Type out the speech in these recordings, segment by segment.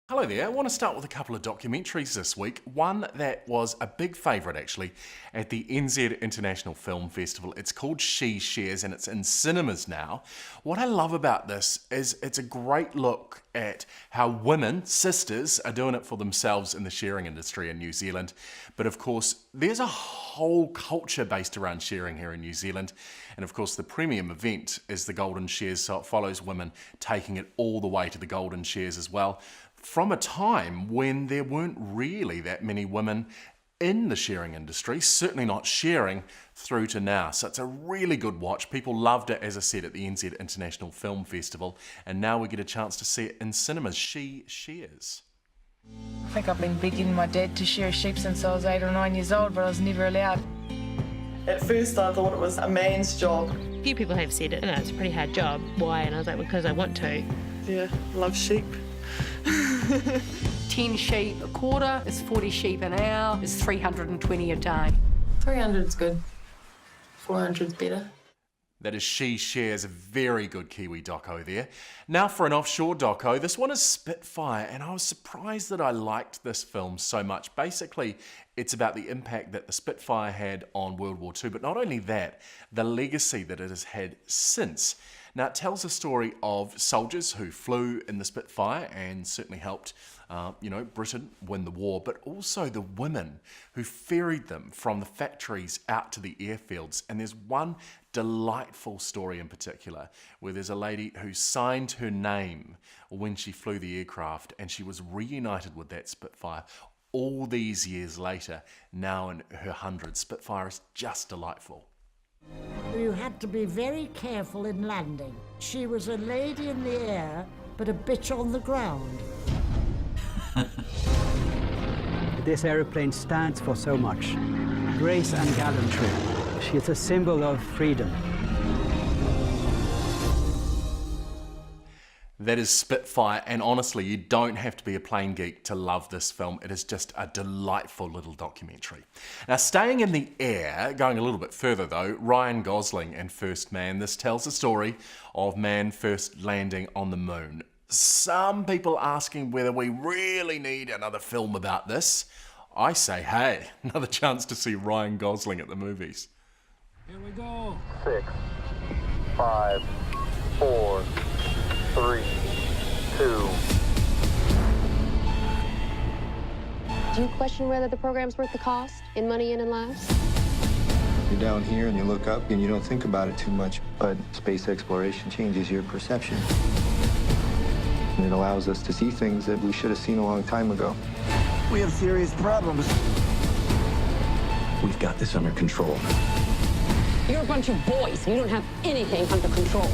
Hello there. I want to start with a couple of documentaries this week. One that was a big favourite actually at the NZ International Film Festival. It's called She Shares and it's in cinemas now. What I love about this is it's a great look at how women, sisters, are doing it for themselves in the sharing industry in New Zealand. But of course, there's a whole culture based around sharing here in New Zealand. And of course, the premium event is the Golden Shares, so it follows women taking it all the way to the Golden Shares as well, from a time when there weren't really that many women in the sharing industry, certainly not sharing, through to now. So it's a really good watch. People loved it, as I said, at the NZ International Film Festival, and now we get a chance to see it in cinemas. She Shares. I think I've been begging my dad to share a sheep since I was 8 or 9 years old, but I was never allowed. At first I thought it was a man's job. A few people have said it, it's a pretty hard job. Why? And I was like, because I want to. Yeah, love sheep. 10 sheep a quarter is 40 sheep an hour, is 320 a day. 300's good. 400's better. That is She Shares, a very good Kiwi doco there. Now for an offshore doco, this one is Spitfire, and I was surprised that I liked this film so much. Basically, it's about the impact that the Spitfire had on World War II, but not only that, the legacy that it has had since. Now, it tells a story of soldiers who flew in the Spitfire and certainly helped, Britain win the war, but also the women who ferried them from the factories out to the airfields. And there's one delightful story in particular where there's a lady who signed her name when she flew the aircraft, and she was reunited with that Spitfire all these years later, now in her hundreds. Spitfire is just delightful. You had to be very careful in landing. She was a lady in the air, but a bitch on the ground. This aeroplane stands for so much. Grace and gallantry. She is a symbol of freedom. That is Spitfire, and honestly, you don't have to be a plane geek to love this film. It is just a delightful little documentary. Now, staying in the air, going a little bit further though, Ryan Gosling and First Man. This tells the story of man first landing on the moon. Some people asking whether we really need another film about this. I say, hey, another chance to see Ryan Gosling at the movies. Here we go. 6, 5, 4, 3, 2. Do you question whether the program's worth the cost in money and in lives? You're down here and you look up and you don't think about it too much, but space exploration changes your perception. And it allows us to see things that we should have seen a long time ago. We have serious problems. We've got this under control. You're a bunch of boys. You don't have anything under control.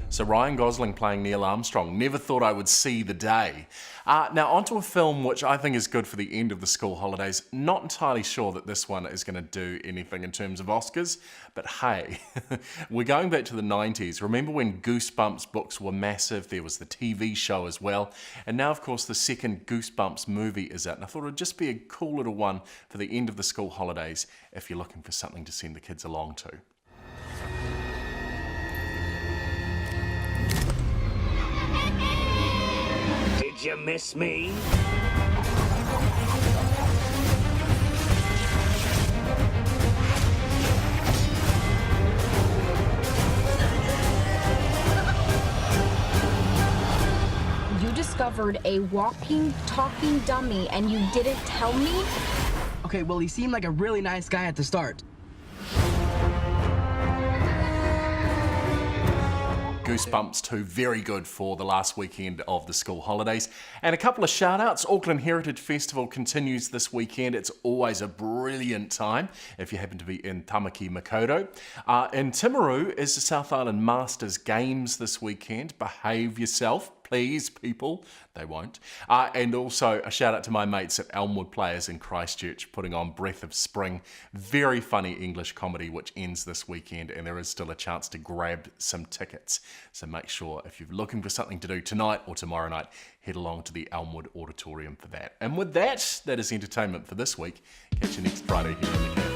So Ryan Gosling playing Neil Armstrong. Never thought I would see the day. Now onto a film which I think is good for the end of the school holidays. Not entirely sure that this one is going to do anything in terms of Oscars, but hey, we're going back to the 90s. Remember when Goosebumps books were massive? There was the TV show as well. And now, of course, the second Goosebumps movie is out. And I thought it would just be a cool little one for the end of the school holidays if you're looking for something to send the kids along to. Did you miss me? You discovered a walking, talking dummy and you didn't tell me? Okay, well, he seemed like a really nice guy at the start. Goosebumps 2, very good for the last weekend of the school holidays. And a couple of shout outs. Auckland Heritage Festival continues this weekend. It's always a brilliant time if you happen to be in Tamaki Makaurau. In Timaru is the South Island Masters Games this weekend. Behave yourself. Please, people. They won't. And also a shout out to my mates at Elmwood Players in Christchurch putting on Breath of Spring. Very funny English comedy which ends this weekend, and there is still a chance to grab some tickets. So make sure if you're looking for something to do tonight or tomorrow night, head along to the Elmwood Auditorium for that. And with that, that is entertainment for this week. Catch you next Friday here in the cafe.